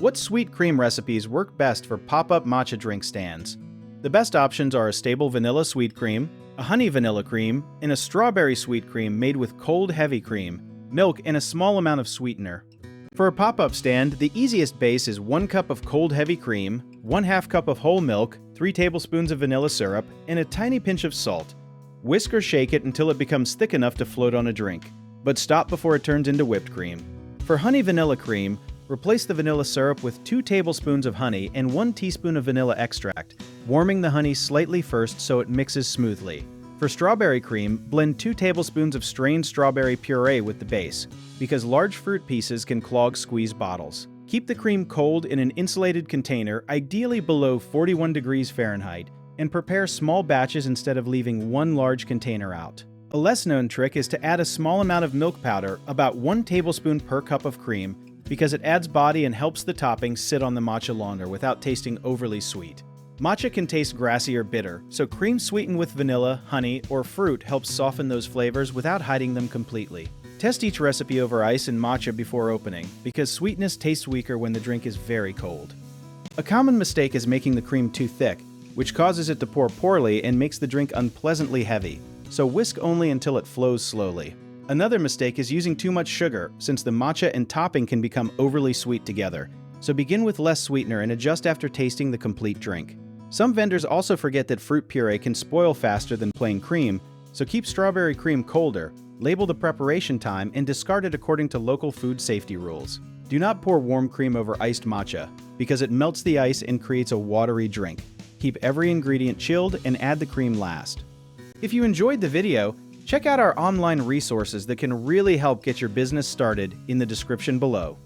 What sweet cream recipes work best for pop-up matcha drink stands? The best options are a stable vanilla sweet cream, a honey vanilla cream, and a strawberry sweet cream made with cold heavy cream, milk, and a small amount of sweetener. For a pop-up stand, the easiest base is 1 cup of cold heavy cream, 1/2 cup of whole milk, 3 tablespoons of vanilla syrup, and a tiny pinch of salt. Whisk or shake it until it becomes thick enough to float on a drink, but stop before it turns into whipped cream. For honey vanilla cream, replace the vanilla syrup with 2 tablespoons of honey and 1 teaspoon of vanilla extract, warming the honey slightly first so it mixes smoothly. For strawberry cream, blend 2 tablespoons of strained strawberry puree with the base, because large fruit pieces can clog squeeze bottles. Keep the cream cold in an insulated container, ideally below 41 degrees Fahrenheit, and prepare small batches instead of leaving one large container out. A less-known trick is to add a small amount of milk powder, about 1 tablespoon per cup of cream, because it adds body and helps the toppings sit on the matcha longer without tasting overly sweet. Matcha can taste grassy or bitter, so cream sweetened with vanilla, honey, or fruit helps soften those flavors without hiding them completely. Test each recipe over ice and matcha before opening, because sweetness tastes weaker when the drink is very cold. A common mistake is making the cream too thick, which causes it to pour poorly and makes the drink unpleasantly heavy, so whisk only until it flows slowly. Another mistake is using too much sugar, since the matcha and topping can become overly sweet together, so begin with less sweetener and adjust after tasting the complete drink. Some vendors also forget that fruit puree can spoil faster than plain cream, so keep strawberry cream colder, label the preparation time, and discard it according to local food safety rules. Do not pour warm cream over iced matcha, because it melts the ice and creates a watery drink. Keep every ingredient chilled and add the cream last. If you enjoyed the video, check out our online resources that can really help get your business started in the description below.